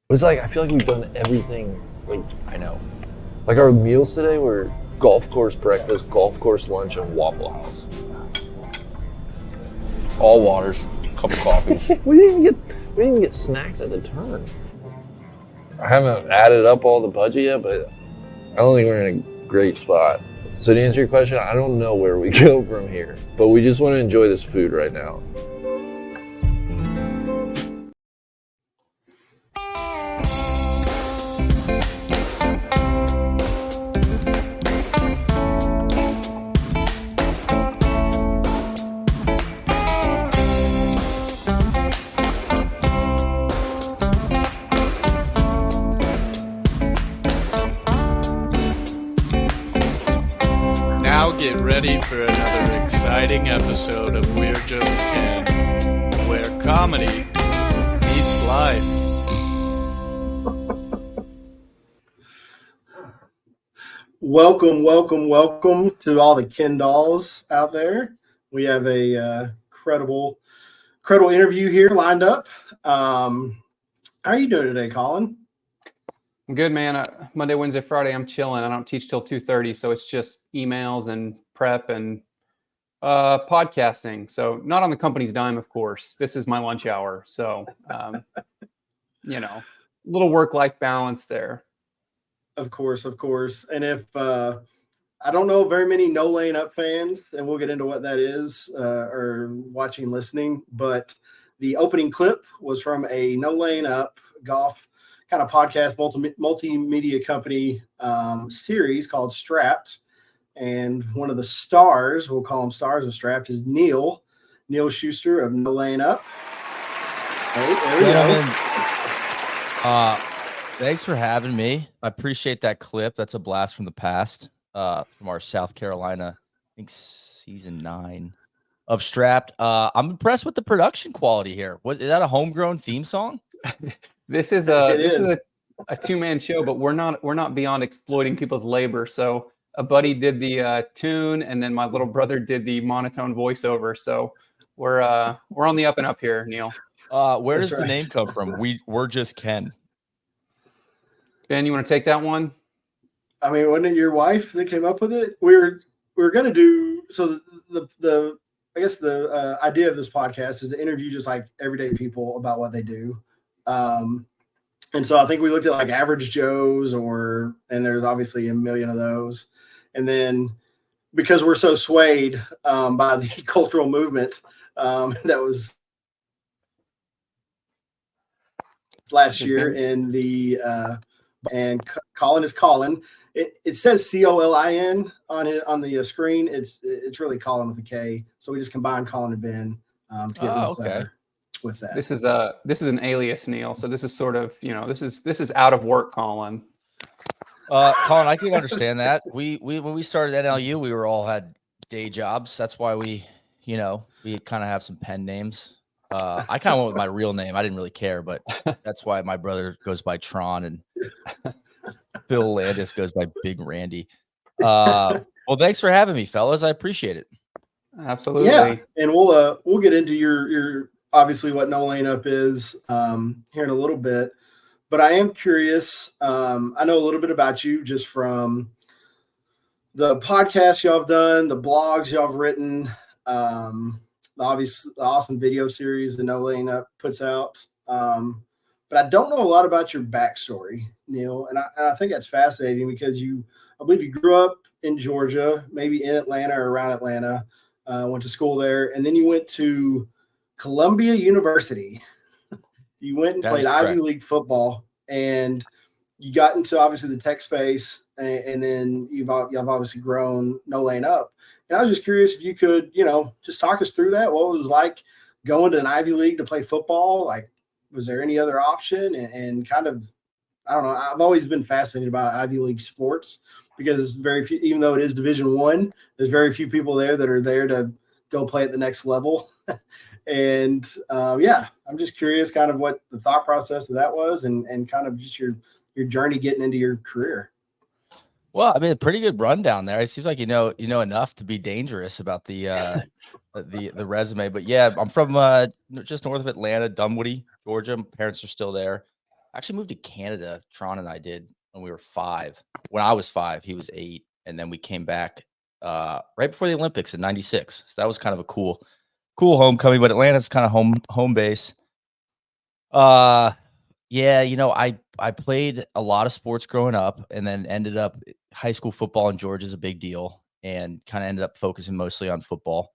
But it's like I feel like we've done everything. Like I know. like our meals today were golf course breakfast, golf course lunch, and Waffle House. All waters, couple coffees. We didn't even get snacks at the turn. I haven't added up all the budget yet, but I don't think we're in a great spot. So to answer your question, I don't know where we go from here, but we just want to enjoy this food right now. Now get ready for another exciting episode of We're Just Ken, where comedy meets life. Welcome to all the Ken dolls out there. We have a credible interview here lined up. How are you doing today, Colin? I'm good, man. Monday, Wednesday, Friday, I'm chilling. I don't teach till 2:30, so it's just emails and prep and podcasting. So not on the company's dime, of course. This is my lunch hour, so little work-life balance there. Of course. And if I don't know very many No Lane Up fans, and we'll get into what that is, or watching, listening, but the opening clip was from a No Lane Up golf kind of podcast multimedia company series called Strapped. And one of the stars, we'll call them stars of Strapped, is Neil Schuster of No Lane Up. Hey, there we go. Thanks for having me. I appreciate that clip. That's a blast from the past, from our South Carolina, I think season 9 of Strapped. I'm impressed with the production quality here. Is that a homegrown theme song? This is a two-man show, but we're not beyond exploiting people's labor. So a buddy did the tune, and then my little brother did the monotone voiceover. So we're on the up and up here, Neil. Where does the name come from? We're just Ken. Ben, you want to take that one? I mean, wasn't it your wife that came up with it? We were going to do, so the I guess the idea of this podcast is to interview just like everyday people about what they do. And so I think we looked at like average Joes and there's obviously a million of those. And then because we're so swayed by the cultural movement that was last year in the and Colin is Colin. It says Colin on the screen. It's really Colin with a K. So we just combined Colin and Ben to get real clever with that. This is an alias, Neil. So this is sort of, this is out of work, Colin. Colin, I can understand that. We when we started NLU, we were all had day jobs. That's why we kind of have some pen names. I kind of went with my real name. I didn't really care, but that's why my brother goes by Tron and Phil Landis goes by Big Randy. Well, thanks for having me, fellas. I appreciate it. Absolutely. Yeah, and we'll get into your obviously what No Lane Up is here in a little bit. But I am curious. I know a little bit about you just from the podcasts y'all have done, the blogs y'all have written, the awesome video series that No Lane Up puts out. But I don't know a lot about your backstory, Neil, and I think that's fascinating because I believe you grew up in Georgia, maybe in Atlanta or around Atlanta, went to school there, and then you went to Columbia University. You went and played Ivy League football, and you got into obviously the tech space, and then you've obviously grown No Lane Up. And I was just curious if you could, just talk us through that. What it was like going to an Ivy League to play football? Like, was there any other option? And kind of, I don't know. I've always been fascinated by Ivy League sports because it's very few, even though it is Division I, there's very few people there that are there to go play at the next level. And I'm just curious kind of what the thought process of that was and kind of just your journey getting into your career. Well, I mean, a pretty good rundown there. It seems like you know enough to be dangerous about the resume. But yeah, I'm from just north of Atlanta, Dunwoody, Georgia. My parents are still there. I actually moved to Canada. Tron and I did when we were 5. When I was 5, he was 8, and then we came back right before the Olympics in '96. So that was kind of a cool homecoming. But Atlanta's kind of home base. Yeah, I played a lot of sports growing up, and then ended up high school football in Georgia is a big deal, and kind of ended up focusing mostly on football.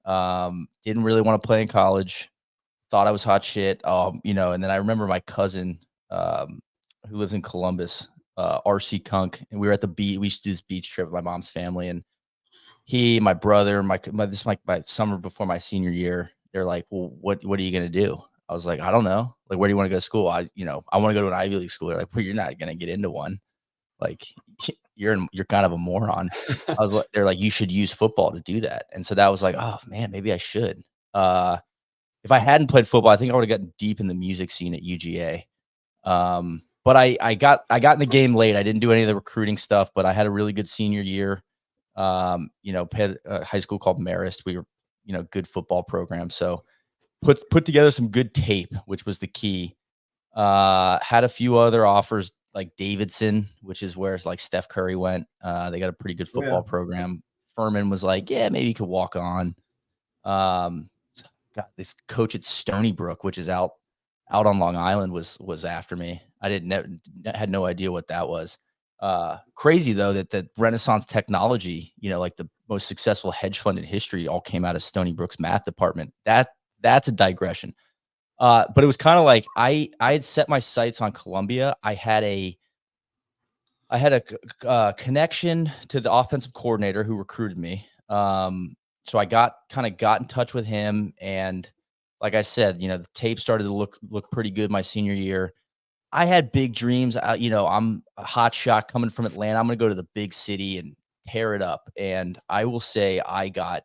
Didn't really want to play in college. Thought I was hot shit. And then I remember my cousin, who lives in Columbus, RC Kunk, and we were at the beach. We used to do this beach trip with my mom's family, and he, my brother, my summer before my senior year. They're like, "Well, what are you gonna do?" I was like, "I don't know. Like, where do you want to go to school?" I want to go to an Ivy League school. They're like, "Well, you're not gonna get into one. Like, you're kind of a moron." They're like, "You should use football to do that." And so that was like, "Oh man, maybe I should." If I hadn't played football, I think I would have gotten deep in the music scene at UGA. But I got in the game late. I didn't do any of the recruiting stuff, but I had a really good senior year. Had a high school called Marist. We were, good football program. So put together some good tape, which was the key. Had a few other offers like Davidson, which is where like Steph Curry went. They got a pretty good football program. Furman was like, yeah, maybe you could walk on. God, this coach at Stony Brook, which is out on Long Island, was after me. I had no idea what that was. Crazy though that Renaissance technology, like the most successful hedge fund in history, all came out of Stony Brook's math department. That's a digression. But it was kind of like I had set my sights on Columbia. I had a connection to the offensive coordinator who recruited me. So I got in touch with him, and like I said, the tape started to look pretty good my senior year. I had big dreams. I'm a hot shot coming from Atlanta. I'm going to go to the big city and tear it up. And I will say I got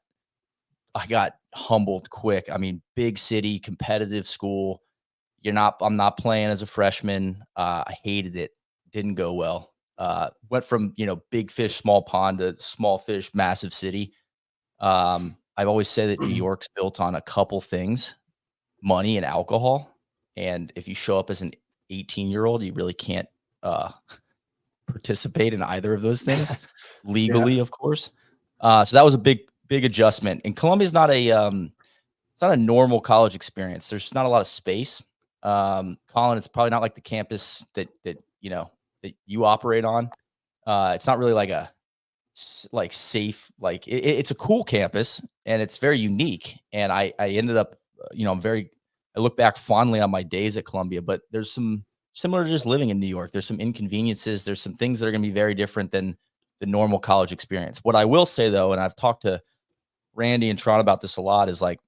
humbled quick. I mean, big city, competitive school. I'm not playing as a freshman. I hated it. Didn't go well. Went from, big fish, small pond to small fish, massive city. I've always said that New York's built on a couple things: money and alcohol. And if you show up as an 18-year-old, you really can't participate in either of those things legally, of course. So that was a big adjustment. And Columbia is not it's not a normal college experience. There's just not a lot of space. Colin, it's probably not like the campus that you operate on. It's not really like safe. Like it's a cool campus, and it's very unique. And I ended up, I look back fondly on my days at Columbia, but there's some similar to just living in New York. There's some inconveniences. There's some things that are going to be very different than the normal college experience. What I will say though, and I've talked to Randy and Tron about this a lot, is like,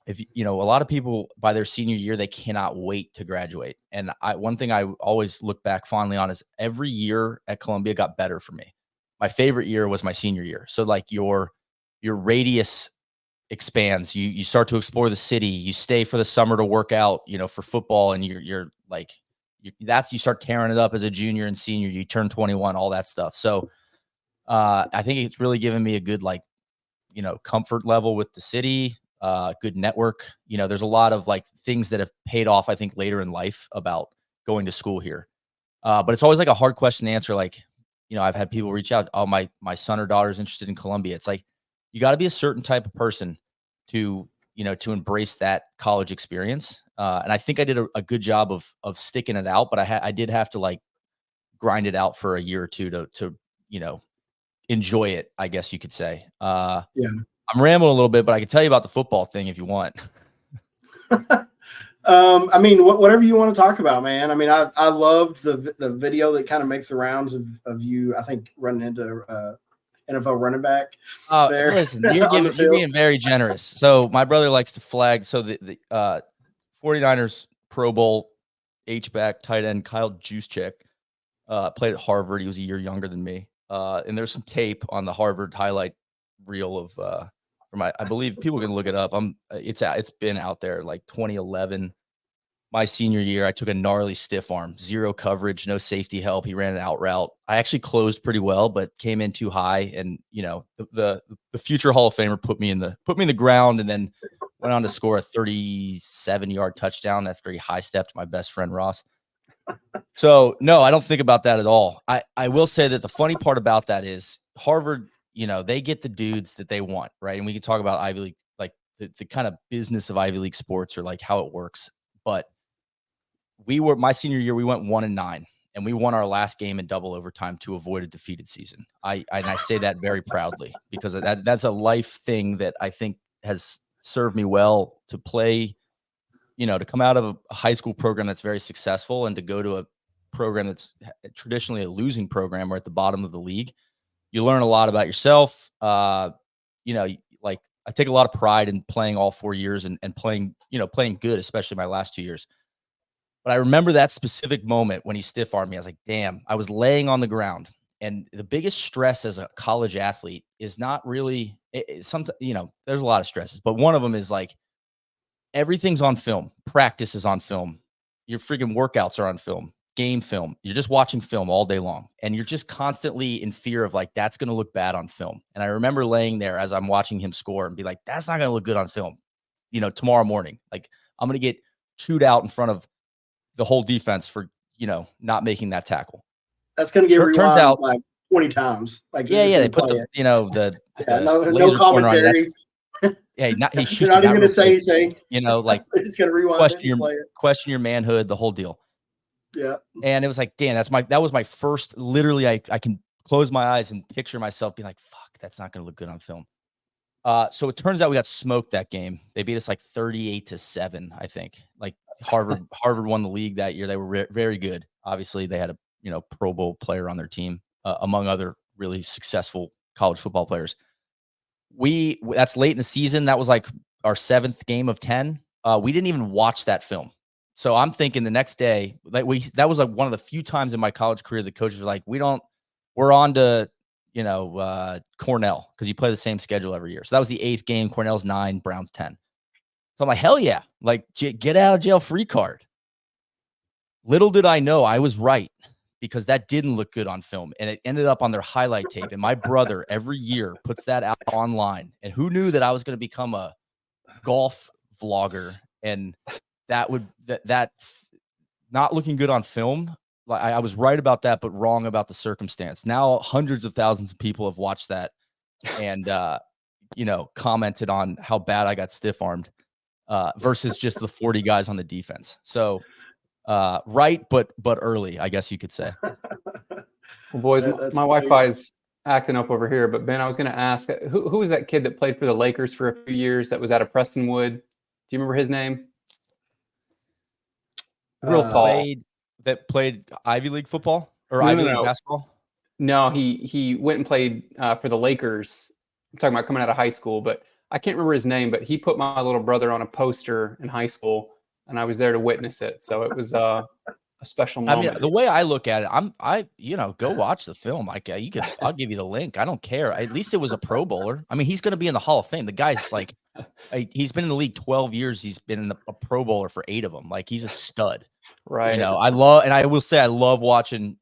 if a lot of people by their senior year, they cannot wait to graduate. And one thing I always look back fondly on is every year at Columbia got better for me. My favorite year was my senior year. So like your radius expands. You start to explore the city. You stay for the summer to work out, for football, and you start tearing it up as a junior and senior. You turn 21, all that stuff. So I think it's really given me a good comfort level with the city. Good network. There's a lot of things that have paid off, I think, later in life about going to school here. But it's always like a hard question to answer. I've had people reach out, oh, my son or daughter is interested in Columbia. It's like, you got to be a certain type of person to embrace that college experience. And I think I did a good job of sticking it out, but I did have to grind it out for a year or two to enjoy it, I guess you could say. Yeah. I'm rambling a little bit, but I can tell you about the football thing if you want. I mean, whatever you want to talk about, man. I mean, I loved the video that kind of makes the rounds of you, I think, running into NFL running back. There. Listen, you're being very generous. So my brother likes to flag. So the 49ers Pro Bowl H-back tight end Kyle Juszczyk played at Harvard. He was a year younger than me. And there's some tape on the Harvard highlight reel of I believe people can look it up. It's been out there 2011. My senior year, I took a gnarly stiff arm, 0 coverage, no safety help. He ran an out route. I actually closed pretty well, but came in too high. And the future Hall of Famer put me in the ground, and then went on to score a 37-yard touchdown after he high stepped my best friend Ross. So no, I don't think about that at all. I will say that the funny part about that is Harvard, they get the dudes that they want, right? And we can talk about Ivy League, like the kind of business of Ivy League sports or like how it works. But my senior year, we went 1-9 and we won our last game in double overtime to avoid a defeated season. I say that very proudly because that's a life thing that I think has served me well to play, to come out of a high school program that's very successful and to go to a program that's traditionally a losing program or at the bottom of the league. You learn a lot about yourself. Like I take a lot of pride in playing all 4 years and playing good, especially my last 2 years. But I remember that specific moment when he stiff-armed me. I was like, damn, I was laying on the ground. And the biggest stress as a college athlete is not really there's a lot of stresses, but one of them is like everything's on film. Practice is on film. Your freaking workouts are on film. Game film. You're just watching film all day long. And you're just constantly in fear of like, that's going to look bad on film. And I remember laying there as I'm watching him score and be like, that's not going to look good on film. Tomorrow morning, like I'm going to get chewed out in front of the whole defense for, not making that tackle. That's going to get rewound turns out like 20 times. Like they put no laser pointer on commentary. He shoots. You're not even going to say anything. Like they're just going to rewind question your manhood, the whole deal. Yeah. And it was like, damn, that was my first, literally, I can close my eyes and picture myself being like, fuck, that's not going to look good on film. So it turns out we got smoked that game. They beat us like 38-7, I think. Like Harvard won the league that year. They were very good. Obviously, they had a Pro Bowl player on their team, among other really successful college football players. That's late in the season. That was like our 7th game of 10. We didn't even watch that film. So I'm thinking the next day, that was like one of the few times in my college career the coaches were like, we're on to, Cornell, because you play the same schedule every year. So that was the 8th game. Cornell's 9, Brown's 10. So I'm like, hell yeah. Like, get out of jail free card. Little did I know I was right, because that didn't look good on film. And it ended up on their highlight tape. And my brother every year puts that out online. And who knew that I was going to become a golf vlogger, and that not looking good on film. Like I was right about that, but wrong about the circumstance. Now hundreds of thousands of people have watched that and commented on how bad I got stiff-armed versus just the 40 guys on the defense. So right, but early, I guess you could say. Well, boys, my Wi-Fi is acting up over here. But Ben, I was going to ask, who was that kid that played for the Lakers for a few years that was out of Prestonwood? Do you remember his name? Real tall. That played Ivy League football or Ivy League basketball? No, he went and played for the Lakers. I'm talking about coming out of high school, but I can't remember his name. But he put my little brother on a poster in high school, and I was there to witness it. So it was a special moment. I mean, the way I look at it, go watch the film. I'll give you the link. I don't care. At least it was a Pro Bowler. I mean, he's going to be in the Hall of Fame. The guy's like, he's been in the league 12 years. He's been a Pro Bowler for 8 of them. Like, he's a stud. Right. I love watching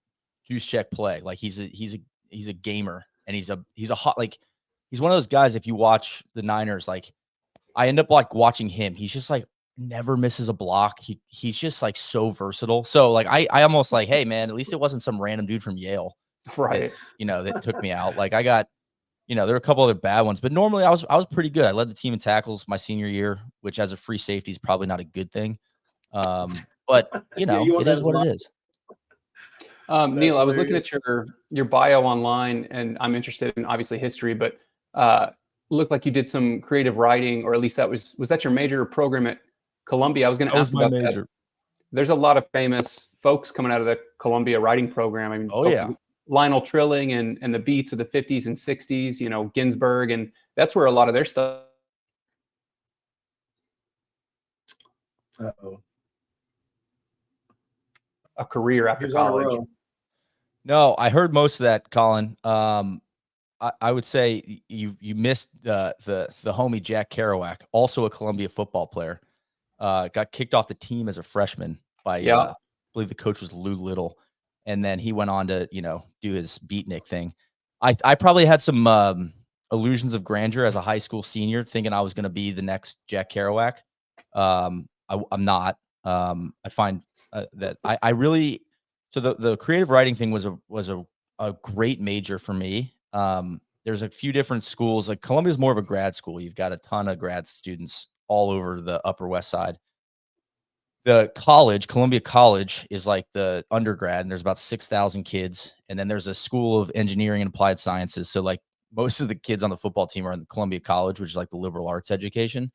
Juszczyk play. Like he's a gamer, and he's one of those guys. If you watch the Niners, like I end up like watching him. He's just like never misses a block. He's just like so versatile. So like I almost like, hey man, at least it wasn't some random dude from Yale, right? That took me out. Like I got, there were a couple other bad ones, but normally I was pretty good. I led the team in tackles my senior year, which as a free safety is probably not a good thing. But it is what it is. Neil, I was looking at your bio online, and I'm interested in obviously history, but looked like you did some creative writing, or at least was that your major program at Columbia? I was going to ask about that. There's a lot of famous folks coming out of the Columbia writing program. I mean, Lionel Trilling and the beats of the 50s and 60s, Ginsberg, and that's where a lot of their stuff. Uh-oh. A career after college. No, I heard most of that, Colin. I would say you missed the homie Jack Kerouac, also a Columbia football player. Got kicked off the team as a freshman by I believe the coach was Lou Little, and then he went on to do his beatnik thing. I probably had some illusions of grandeur as a high school senior, thinking I was going to be the next Jack Kerouac. I'm not. I find that I really, so the creative writing thing was a great major for me. There's a few different schools. Like Columbia's more of a grad school. You've got a ton of grad students all over the Upper West Side. The college, Columbia College, is like the undergrad, and there's about 6,000 kids. And then there's a school of engineering and applied sciences. So like most of the kids on the football team are in the Columbia College, which is like the liberal arts education.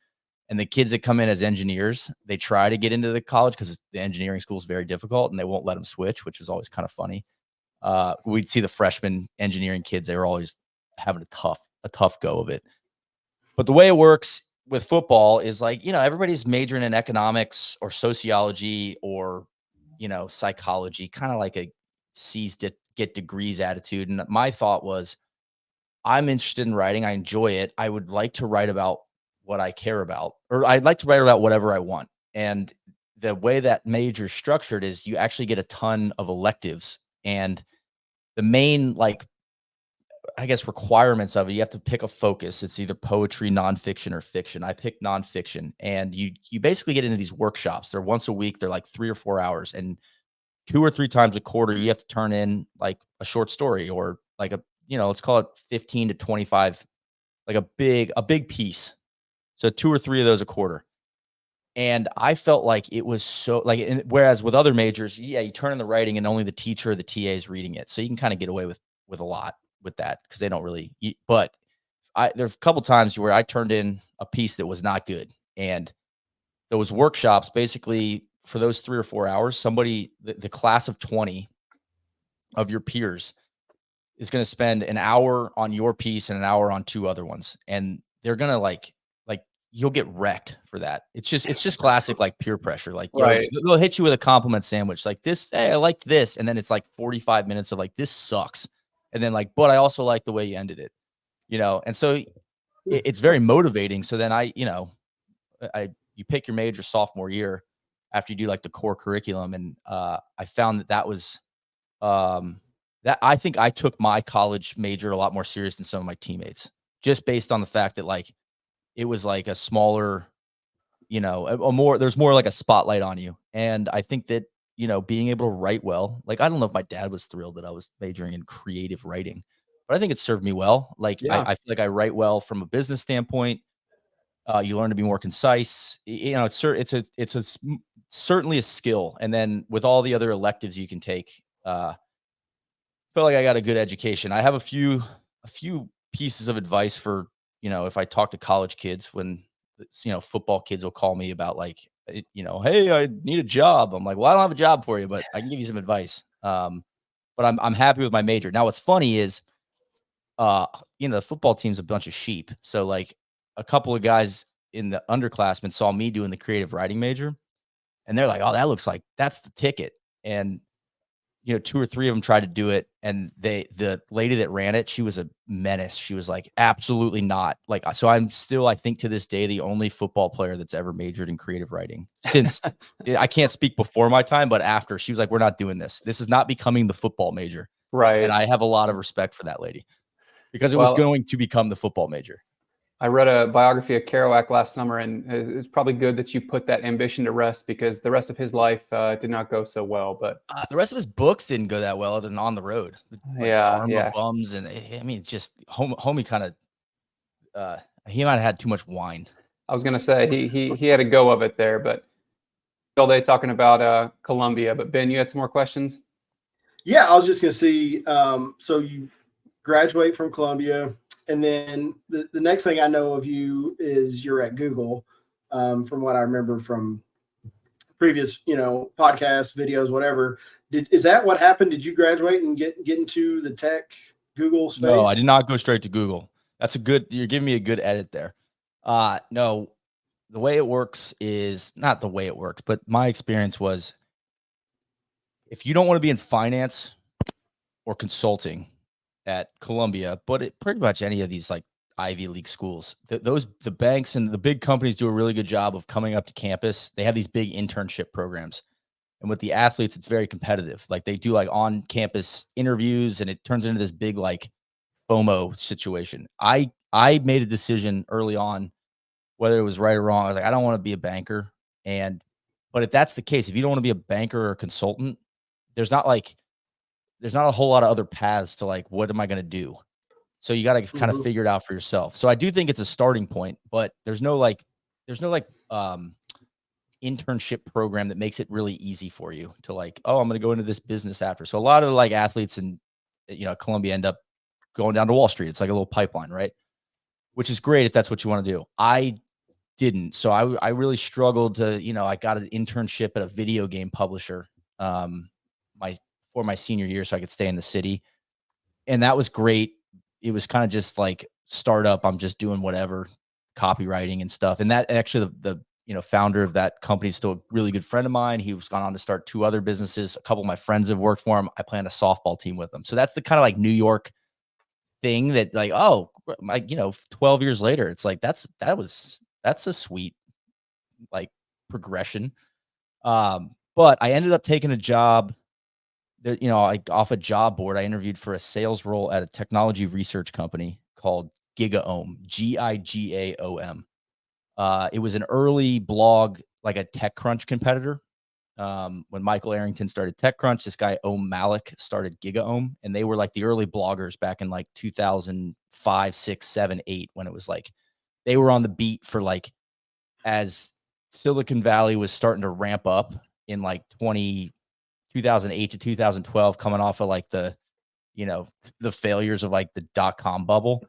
And the kids that come in as engineers, they try to get into the college because the engineering school is very difficult, and they won't let them switch, which is always kind of funny. We'd see the freshman engineering kids; they were always having a tough go of it. But the way it works with football is like, everybody's majoring in economics or sociology or, psychology, kind of like a get degrees attitude. And my thought was, I'm interested in writing. I enjoy it. I would like to write about what I care about, or I'd like to write about whatever I want. And the way that major is structured is you actually get a ton of electives, and the main, like, I guess, requirements of it, you have to pick a focus. It's either poetry, nonfiction, or fiction. I picked nonfiction, and you basically get into these workshops. They're once a week. They're like 3 or 4 hours, and 2 or 3 times a quarter, you have to turn in like a short story or like let's call it 15 to 25, like a big piece. So 2 or 3 of those a quarter. And I felt like it was so like, whereas with other majors, you turn in the writing and only the teacher or the TA is reading it. So you can kind of get away with a lot with that because they don't really, but there's a couple times where I turned in a piece that was not good. And those workshops, basically for those 3 or 4 hours, the class of 20 of your peers is going to spend an hour on your piece and an hour on 2 other ones. And they're going to like you'll get wrecked for that. It's just classic, like, peer pressure. Like, right. They'll hit you with a compliment sandwich. Like, this, hey, I liked this. And then it's like 45 minutes of like, this sucks. And then like, but I also like the way you ended it, And so it's very motivating. So then you pick your major sophomore year after you do like the core curriculum. And I found that was, that I think I took my college major a lot more serious than some of my teammates, just based on the fact that like, it was like a smaller, there's more like a spotlight on you. And I think that, being able to write well, like, I don't know if my dad was thrilled that I was majoring in creative writing, but I think it served me well. Like, Yeah. I feel like I write well from a business standpoint. You learn to be more concise. It's certainly a skill. And then with all the other electives you can take, felt like I got a good education. I have a few pieces of advice for, if I talk to college kids, when, football kids will call me about like, hey, I need a job. I'm like, well, I don't have a job for you, but I can give you some advice. But I'm happy with my major. Now, what's funny is, the football team's a bunch of sheep. So like a couple of guys in the underclassmen saw me doing the creative writing major, and they're like, oh, that looks like that's the ticket. And 2 or 3 of them tried to do it, and the lady that ran it, she was a menace. She was like, absolutely not. Like, so I'm still, I think to this day, the only football player that's ever majored in creative writing. Since I can't speak before my time, but after, she was like, we're not doing this. This is not becoming the football major. Right. And I have a lot of respect for that lady, because it was going to become the football major. I read a biography of Kerouac last summer, and it's probably good that you put that ambition to rest, because the rest of his life did not go so well. But the rest of his books didn't go that well, other than On the Road. Like Karma, Bums, and I mean, just homie kind of, he might have had too much wine. I was gonna say he had a go of it there, but all day talking about Columbia. But Ben, you had some more questions? Yeah, I was just gonna see. So you graduate from Columbia, and then the next thing I know of you is you're at Google. From what I remember from previous, podcasts, videos, whatever. Is that what happened? Did you graduate and get into the tech Google space? No, I did not go straight to Google. You're giving me a good edit there. No, the way it works is not the way it works, but my experience was, if you don't want to be in finance or consulting at Columbia, but pretty much any of these like Ivy League schools, the banks and the big companies do a really good job of coming up to campus. They have these big internship programs, and with the athletes, it's very competitive. Like, they do like on campus interviews, and it turns into this big like FOMO situation. I made a decision early on, whether it was right or wrong. I was like, I don't want to be a banker. And But if that's the case, if you don't want to be a banker or a consultant, there's not a whole lot of other paths to like, what am I going to do? So you got to kind of figure it out for yourself. So I do think it's a starting point, but there's no internship program that makes it really easy for you to like, oh, I'm going to go into this business after. So a lot of like athletes in, Columbia end up going down to Wall Street. It's like a little pipeline, right? Which is great if that's what you want to do. I didn't. So I really struggled to, I got an internship at a video game publisher for my senior year so I could stay in the city. And that was great. It was kind of just like startup. I'm just doing whatever, copywriting and stuff. And that actually the founder of that company is still a really good friend of mine. He was gone on to start 2 other businesses. A couple of my friends have worked for him. I planned a softball team with him. So that's the kind of like New York thing that like, oh, like, 12 years later, it's like, that's a sweet like progression. But I ended up taking a job there, like off a job board. I interviewed for a sales role at a technology research company called GigaOM, GIGAOM. It was an early blog, like a TechCrunch competitor. When Michael Arrington started TechCrunch, this guy Om Malik started GigaOM, and they were like the early bloggers back in like 2005, 6, 7, 8, when it was like they were on the beat for like as Silicon Valley was starting to ramp up in like 2008 to 2012, coming off of like the failures of like the dot-com bubble.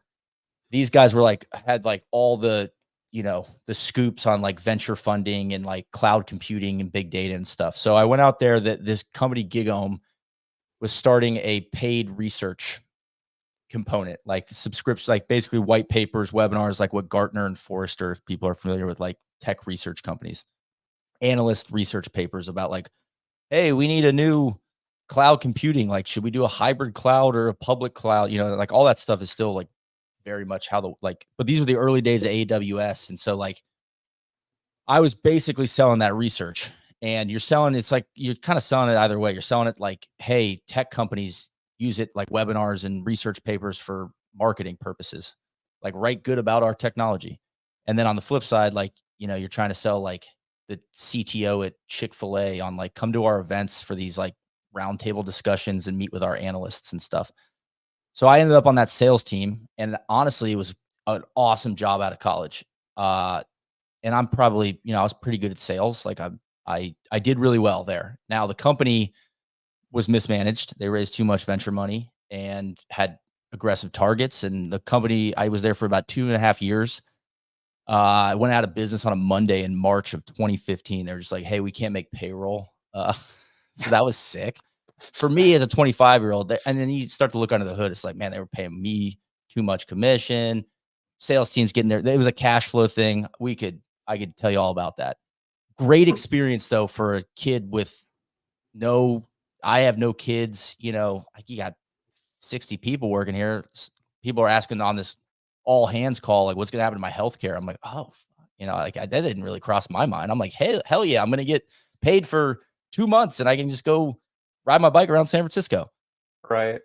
These guys were like had like all the the scoops on like venture funding and like cloud computing and big data and stuff. So I went out there that this company GigaOM was starting a paid research component, like subscription, like basically white papers, webinars, like what Gartner and Forrester, if people are familiar with like tech research companies, analyst research papers about like, hey, we need a new cloud computing. Like, should we do a hybrid cloud or a public cloud? Like all that stuff is still like very much how but these are the early days of AWS. And so like, I was basically selling that research, and you're selling, it's like, you're kind of selling it either way. You're selling it like, hey, tech companies use it like webinars and research papers for marketing purposes, like write good about our technology. And then on the flip side, like, you're trying to sell like the CTO at Chick-fil-A on like, come to our events for these like roundtable discussions and meet with our analysts and stuff. So I ended up on that sales team, and honestly, it was an awesome job out of college. And I'm probably, I was pretty good at sales. Like I did really well there. Now the company was mismanaged. They raised too much venture money and had aggressive targets. And the company, I was there for about 2.5 years. I went out of business on a Monday in March of 2015. They were just like, hey, we can't make payroll. So that was sick for me as a 25-year-old. And then you start to look under the hood. It's like, man, they were paying me too much commission. Sales teams getting there. It was a cash flow thing. I could tell you all about that. Great experience though for a kid with I have no kids. Like you got 60 people working here. People are asking on this all hands call, like, what's going to happen to my healthcare? I'm like, oh, like that didn't really cross my mind. I'm like, hey, hell yeah, I'm going to get paid for 2 months and I can just go ride my bike around San Francisco. Right.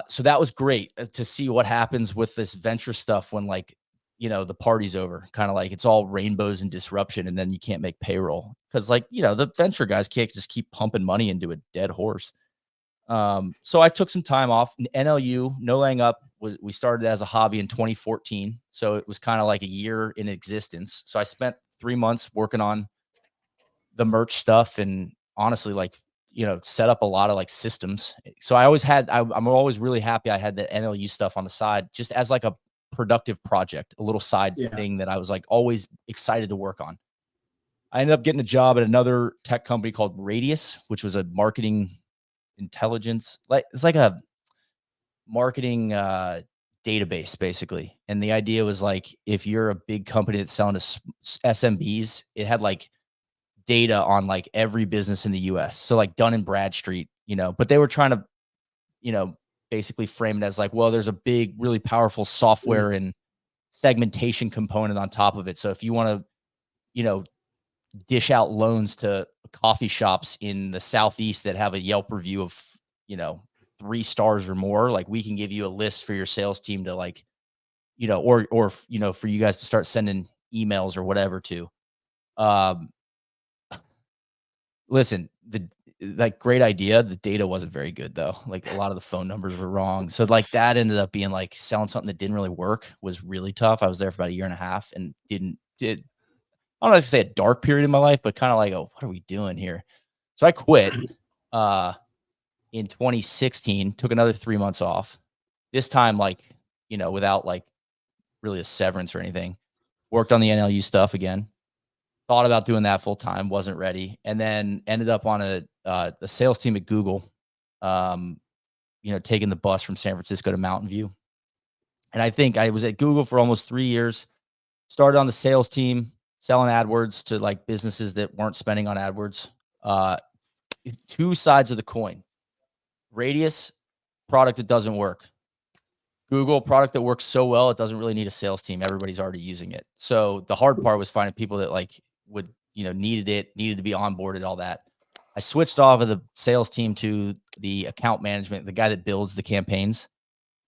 So that was great to see what happens with this venture stuff when like, the party's over, kind of like it's all rainbows and disruption. And then you can't make payroll because like, the venture guys can't just keep pumping money into a dead horse. So I took some time off. NLU, No Laying Up, we started as a hobby in 2014. So it was kind of like a year in existence. So I spent 3 months working on the merch stuff and honestly, like, set up a lot of like systems. So I always had, I'm always really happy I had the NLU stuff on the side, just as like a productive project, a little side thing that I was like always excited to work on. I ended up getting a job at another tech company called Radius, which was a marketing intelligence, like it's like a marketing database basically. And the idea was like, if you're a big company that's selling to SMBs, it had like data on like every business in the US. So like Dun and Bradstreet, but they were trying to, basically frame it as like, well, there's a big, really powerful software and segmentation component on top of it. So if you want to, dish out loans to coffee shops in the Southeast that have a Yelp review of, 3 stars or more, like we can give you a list for your sales team to like, or for you guys to start sending emails or whatever to. listen, like great idea. The data wasn't very good though. Like a lot of the phone numbers were wrong. So like that ended up being like selling something that didn't really work was really tough. I was there for about a year and a half and I don't know if to say a dark period in my life, but kind of like, oh, what are we doing here? So I quit in 2016, took another 3 months off. This time, like, without like really a severance or anything. Worked on the NLU stuff again. Thought about doing that full time, wasn't ready, and then ended up on the sales team at Google. Taking the bus from San Francisco to Mountain View, and I think I was at Google for almost 3 years. Started on the sales team, selling AdWords to like businesses that weren't spending on AdWords. Two sides of the coin. Radius, product that doesn't work. Google, product that works so well, it doesn't really need a sales team. Everybody's already using it. So the hard part was finding people that like would, needed to be onboarded, all that. I switched off of the sales team to the account management, the guy that builds the campaigns.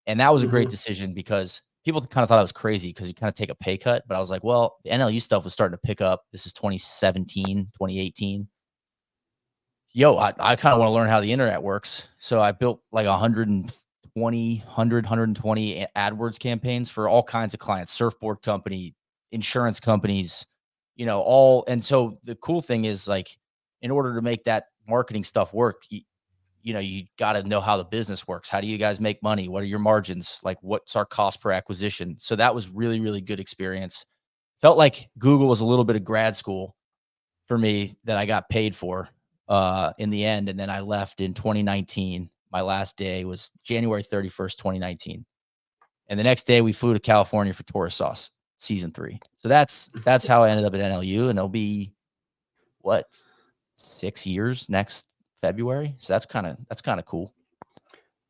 And that was a great decision because people kind of thought I was crazy because you kind of take a pay cut. But I was like, well, the NLU stuff was starting to pick up. This is 2017, 2018. I kind of want to learn how the internet works. So I built like 120 AdWords campaigns for all kinds of clients, surfboard company, insurance companies, all. And so the cool thing is like, in order to make that marketing stuff work, you got to know how the business works. How do you guys make money? What are your margins? Like what's our cost per acquisition? So that was really, really good experience. Felt like Google was a little bit of grad school for me that I got paid for in the end. And then I left in 2019. My last day was January 31st, 2019. And the next day we flew to California for Tourist Sauce season 3. So that's how I ended up at NLU, and it'll be 6 years next February. So that's kind of cool.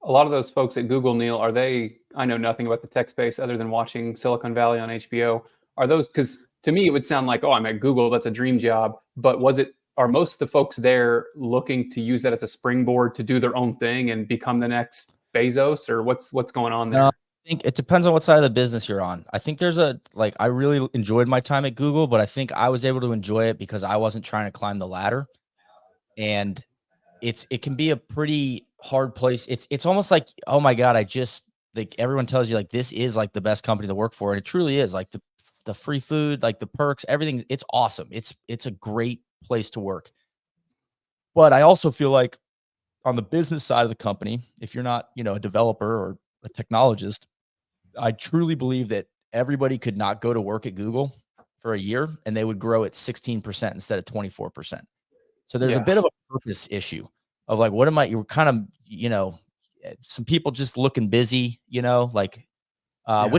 A lot of those folks at Google, Neil, I know nothing about the tech space other than watching Silicon Valley on HBO. Are those, because to me it would sound like, oh, I'm at Google, that's a dream job. But are most of the folks there looking to use that as a springboard to do their own thing and become the next Bezos, or what's going on there? I think it depends on what side of the business you're on. I think there's I really enjoyed my time at Google, but I think I was able to enjoy it because I wasn't trying to climb the ladder. And it can be a pretty hard place. It's almost like, oh my God, everyone tells you like, this is like the best company to work for. And it truly is. Like the free food, like the perks, everything. It's awesome. It's a great place to work. But I also feel like on the business side of the company, if you're not, a developer or a technologist, I truly believe that everybody could not go to work at Google for a year and they would grow at 16% instead of 24%. So there's a bit of a purpose issue of like, you're kind of, some people just looking busy, which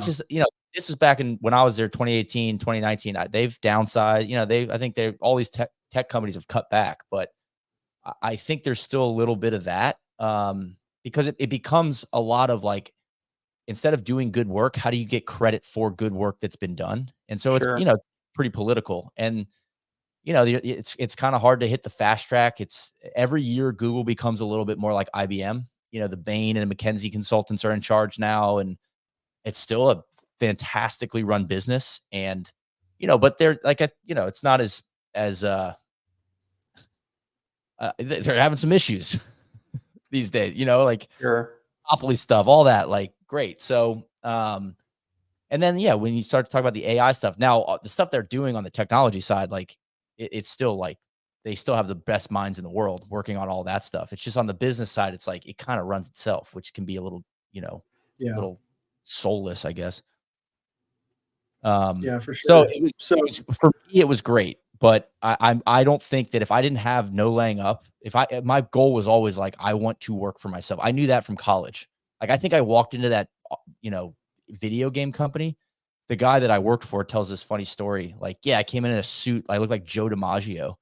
is, this is back when I was there, 2018, 2019, they've downsized, I think all these tech companies have cut back, but I think there's still a little bit of that because it becomes a lot of like, instead of doing good work, how do you get credit for good work that's been done? And so it's, pretty political, and, it's kind of hard to hit the fast track. It's every year Google becomes a little bit more like IBM, the Bain and McKinsey consultants are in charge now, and it's still a fantastically run business. And, but they're like, it's not as they're having some issues these days, like monopoly stuff, all that, like great. So, and then, when you start to talk about the AI stuff now, the stuff they're doing on the technology side, like it's still like, they still have the best minds in the world working on all that stuff. It's just on the business side, it's like, it kind of runs itself, which can be a little, little soulless, I guess. Yeah, for sure. For me, it was great, but I don't think that if I didn't have no laying up, my goal was always like, I want to work for myself. I knew that from college. Like, I think I walked into that, video game company. The guy that I worked for tells this funny story. Like, I came in a suit. I looked like Joe DiMaggio,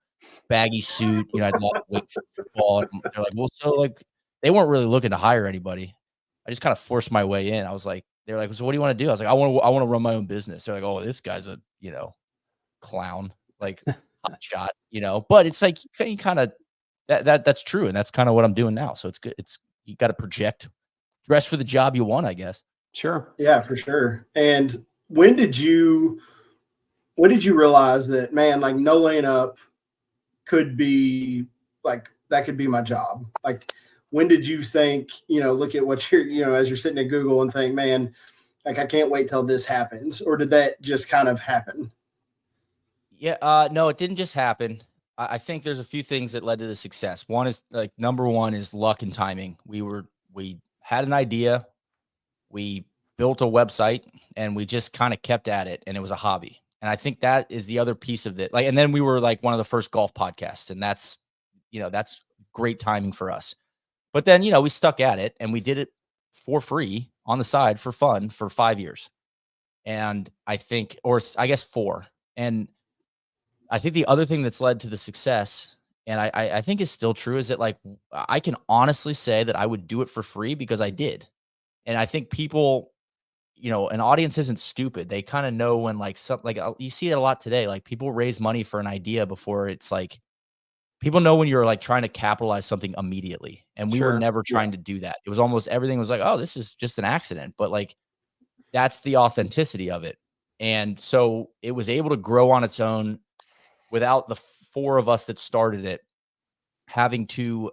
baggy suit. I'd lost weight for football. And they're like, well, so like, they weren't really looking to hire anybody. I just kind of forced my way in. I was like, they're like, so what do you want to do? I was like, I want to run my own business. They're like, oh, this guy's a, clown, like hot shot, but it's like, you kind of, that's true. And that's kind of what I'm doing now. So it's good. You got to dress for the job you want, I guess. Sure. Yeah, for sure. And when did you realize that, man, like No Laying Up could be like that could be my job? Like, when did you think, look at what you're, as you're sitting at Google and think, man, like I can't wait till this happens? Or did that just kind of happen? Yeah, no, it didn't just happen. I think there's a few things that led to the success. One is number one is luck and timing. We had an idea, we built a website, and we just kind of kept at it, and it was a hobby. And I think that is the other piece of it. And then we were like one of the first golf podcasts, and that's great timing for us. But then, we stuck at it, and we did it for free on the side for fun for 5 years. And I think, or I guess 4. And I think the other thing that's led to the success, and I think is still true, is that I can honestly say that I would do it for free because I did. And I think people, an audience isn't stupid. They kind of know when you see it a lot today. Like people raise money for an idea before it's like, people know when you're trying to capitalize something immediately. And we were never trying to do that. It was almost everything was like, oh, this is just an accident. But that's the authenticity of it. And so it was able to grow on its own without the 4 of us that started it having to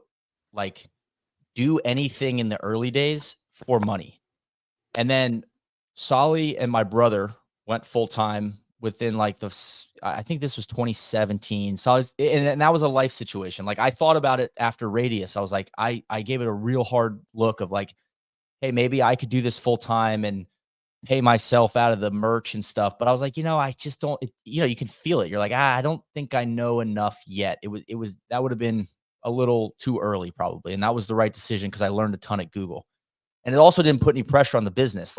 do anything in the early days for money. And then Solly and my brother went full time within I think this was 2017. Solly's, and that was a life situation. I thought about it after Radius. I was like, I gave it a real hard look of hey, maybe I could do this full time and pay myself out of the merch and stuff. But I was like, I just don't, you can feel it. You're like, I don't think I know enough yet. That would have been a little too early probably. And that was the right decision because I learned a ton at Google. And it also didn't put any pressure on the business.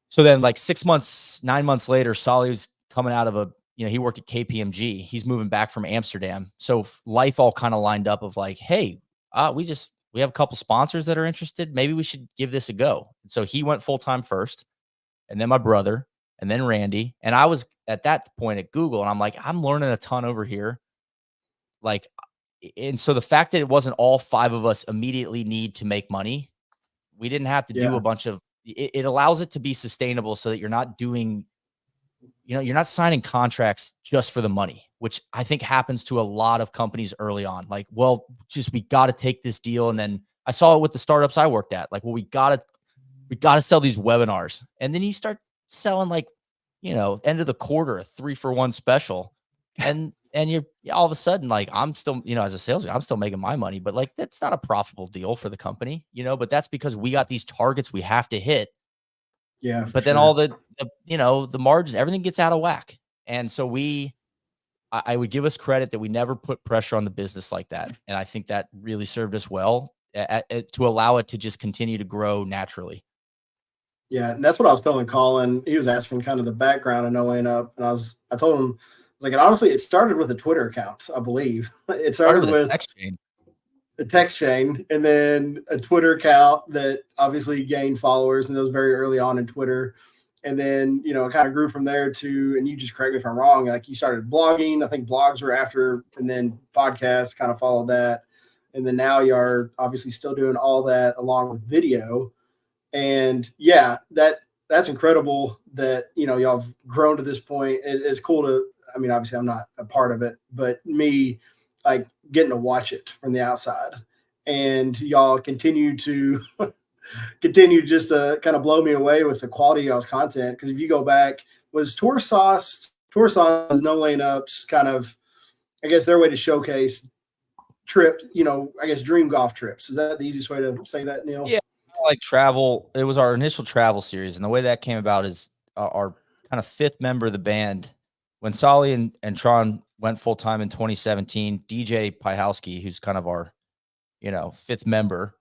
So then 6 months, 9 months later, Solly was coming out of he worked at KPMG. He's moving back from Amsterdam. So life all kind of lined up of hey, we have a couple sponsors that are interested. Maybe we should give this a go. And so he went full-time first, and then my brother, and then Randy. And I was at that point at Google, and I'm like, I'm learning a ton over here. And so the fact that it wasn't all 5 of us immediately need to make money, we didn't have to do a bunch of, it allows it to be sustainable so that you're not doing, you're not signing contracts just for the money, which I think happens to a lot of companies early on. We got to take this deal. And then I saw it with the startups I worked at. We got to sell these webinars. And then you start selling end of the quarter, a 3-for-1 special. And you're all of a sudden, I'm still, as a sales guy, I'm still making my money, but that's not a profitable deal for the company, but that's because we got these targets we have to hit. Yeah. But then all the margins, everything gets out of whack. And so I would give us credit that we never put pressure on the business like that. And I think that really served us well to allow it to just continue to grow naturally. Yeah. And that's what I was telling Colin. He was asking kind of the background of No Lane Up. And I told him, and honestly, it started with a Twitter account, I believe. It started with a text chain, and then a Twitter account that obviously gained followers, and that was very early on in Twitter. And then, it kind of grew from there and you just correct me if I'm wrong, you started blogging. I think blogs were after, and then podcasts kind of followed that. And then now you are obviously still doing all that along with video. And yeah, that's incredible that, y'all have grown to this point. It's cool to, obviously I'm not a part of it, but me getting to watch it from the outside, and y'all continue just to kind of blow me away with the quality of y'all's content. Because if you go back, was Tour Sauce, No Lane Up's kind of, I guess, their way to showcase trip, dream golf trips. Is that the easiest way to say that, Neil? Yeah, travel. It was our initial travel series, and the way that came about is our kind of 5th member of the band. When Solly and Tron went full time in 2017, DJ Pyhowski, who's kind of our, 5th member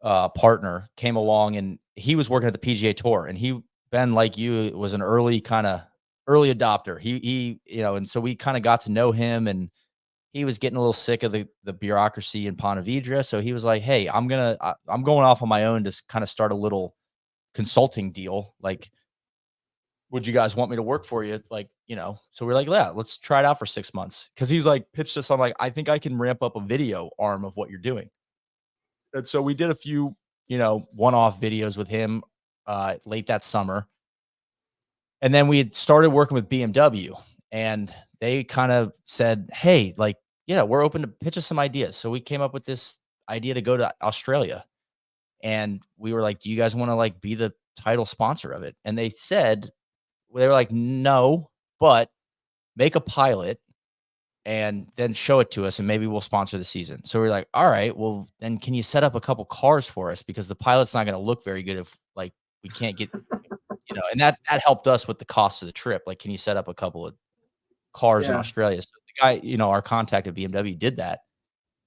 partner, came along, and he was working at the PGA Tour, and Ben, like you, was an early adopter. He and so we kind of got to know him, and he was getting a little sick of the bureaucracy in Ponte Vedra. So he was like, hey, I'm going off on my own to kind of start a little consulting deal. Would you guys want me to work for you? So we're like, yeah, let's try it out for 6 months. Cause he's pitched us on I think I can ramp up a video arm of what you're doing. And so we did a few, one-off videos with him late that summer. And then we had started working with BMW, and they kind of said, hey, yeah, we're open to pitch us some ideas. So we came up with this idea to go to Australia. And we were like, do you guys want to like be the title sponsor of it? And they were like, no, but make a pilot and then show it to us and maybe we'll sponsor the season. So we're like, all right, well then can you set up a couple cars for us? Because the pilot's not going to look very good if like we can't get, and that helped us with the cost of the trip. Like, can you set up a couple of cars in Australia? So the guy, our contact at BMW did that.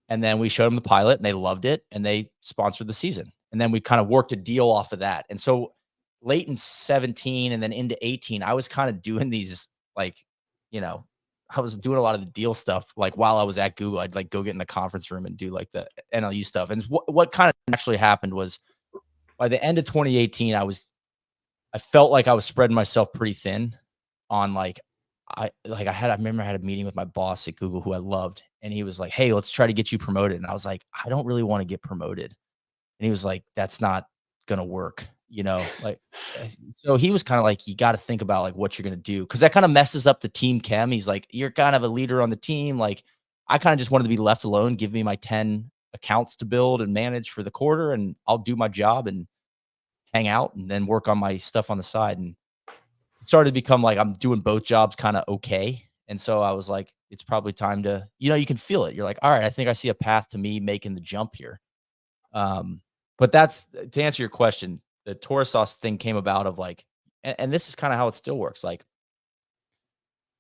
And then we showed them the pilot and they loved it and they sponsored the season. And then we kind of worked a deal off of that. And so late in 17 and then into 18, I was kind of doing these like, I was doing a lot of the deal stuff. Like while I was at Google, I'd like go get in the conference room and do like the NLU stuff. And what kind of actually happened was by the end of 2018, I felt like I was spreading myself pretty thin on I remember I had a meeting with my boss at Google who I loved. And he was like, hey, let's try to get you promoted. And I was like, I don't really want to get promoted. And he was like, that's not going to work, so he was kind of like, you got to think about like what you're going to do. Cause that kind of messes up the team chem. He's like, you're kind of a leader on the team. Like I kind of just wanted to be left alone. Give me my 10 accounts to build and manage for the quarter and I'll do my job and hang out and then work on my stuff on the side. And it started to become like, I'm doing both jobs kind of okay. And so I was like, it's probably time to, you can feel it. You're like, all right, I think I see a path to me making the jump here. But that's to answer your question, the Torah sauce thing came about of like, and this is kind of how it still works. Like,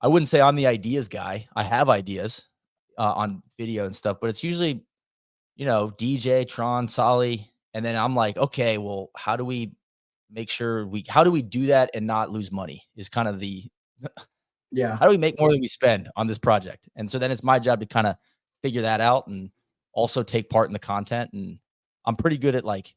I wouldn't say I'm the ideas guy. I have ideas on video and stuff, but it's usually, DJ, Tron, Solly. And then I'm like, okay, well, how do we do that and not lose money is kind of the, how do we make more than we spend on this project? And so then it's my job to kind of figure that out and also take part in the content. And I'm pretty good at like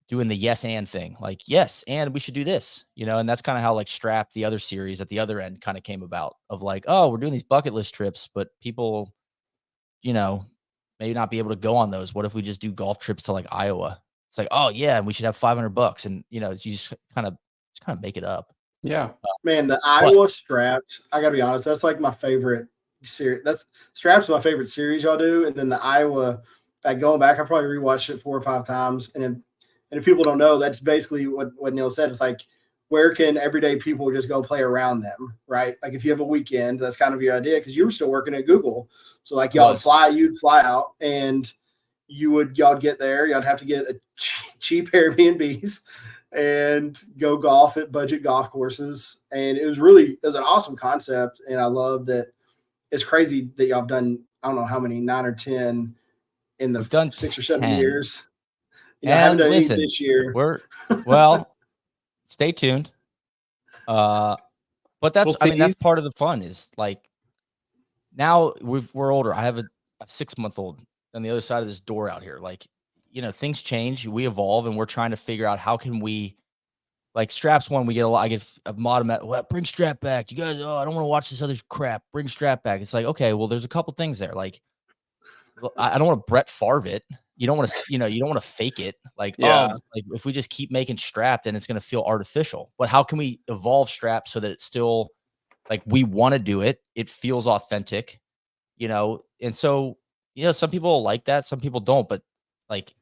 doing the yes and thing, like, yes, and we should do this, and that's kind of how like Strap, the other series at the other end kind of came about of like, oh, we're doing these bucket list trips, but people, maybe not be able to go on those. What if we just do golf trips to like Iowa? It's like, oh yeah, and we should have $500. And, you just kind of make it up. Yeah. Man, the Iowa Straps, I gotta be honest, that's like my favorite series. Straps my favorite series y'all do. And then the Iowa, like going back, I probably rewatched it 4 or 5 times. And if people don't know, that's basically what Neil said. It's like, where can everyday people just go play around them, right? Like if you have a weekend, that's kind of your idea because you were still working at Google. So like you'd fly out and y'all get there. Y'all have to get a cheap Airbnbs and go golf at budget golf courses. And it was an awesome concept. And I love that. It's crazy that y'all have done, I don't know how many, 9 or 10 in the 6 or 7 years. I haven't done any this year. Stay tuned. But that's that's part of the fun is like now we're older. I have a 6-month-old on the other side of this door out here. Like, things change, we evolve, and we're trying to figure out how can we like Straps one, we get a lot. I get a mod bring Strap back. You guys, I don't want to watch this other crap. Bring Strap back. It's like, okay, well, there's a couple things there. Like, I don't want to Brett Favre it. You don't want to, you don't want to fake it. Like, like if we just keep making Strap, then it's going to feel artificial. But how can we evolve Strap so that it's still like we want to do it? It feels authentic, And so, some people like that, some people don't. But like,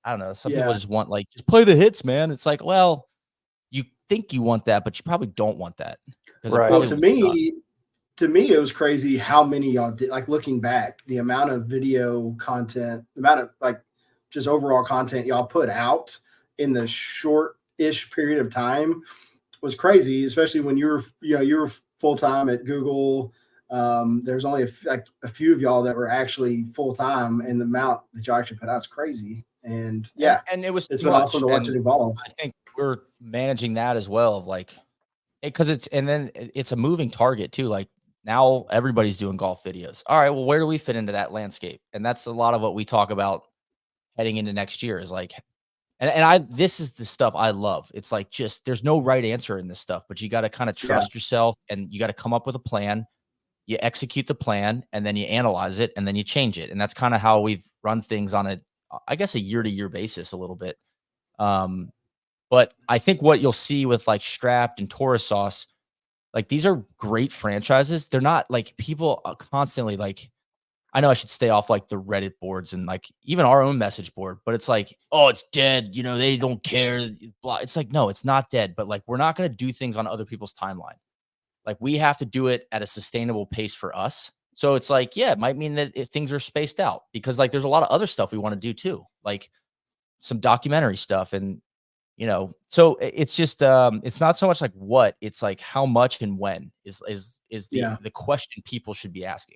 I don't know. Some people just want like just play the hits, man. It's like, well, you think you want that, but you probably don't want that. Right. Well, to me, it was crazy how many y'all did. Like looking back, the amount of video content, the amount of like just overall content y'all put out in the short-ish period of time was crazy. Especially when you were full time at Google. There's only a few of y'all that were actually full time, and the amount that y'all actually put out is crazy. And and it's been awesome to watch it evolve. I think we're managing that as well. Of like, because it's a moving target too. Like. Now everybody's doing golf videos. All right, well, where do we fit into that landscape? And that's a lot of what we talk about heading into next year is like, this is the stuff I love. It's like there's no right answer in this stuff, but you got to kind of trust yourself and you got to come up with a plan. You execute the plan and then you analyze it and then you change it. And that's kind of how we've run things on a year-to-year basis a little bit. But I think what you'll see with like Strapped and Torah Sauce, like these are great franchises. They're not like people constantly like I know I should stay off like the Reddit boards and like even our own message board, but it's like, oh, it's dead. You know, they don't care. It's like, no, it's not dead. But like, we're not going to do things on other people's timeline. Like we have to do it at a sustainable pace for us. So it's like, yeah, it might mean that things are spaced out because like there's a lot of other stuff we want to do too, like some documentary stuff. And, you know, so it's just it's not so much like what, it's like how much and when is the question people should be asking.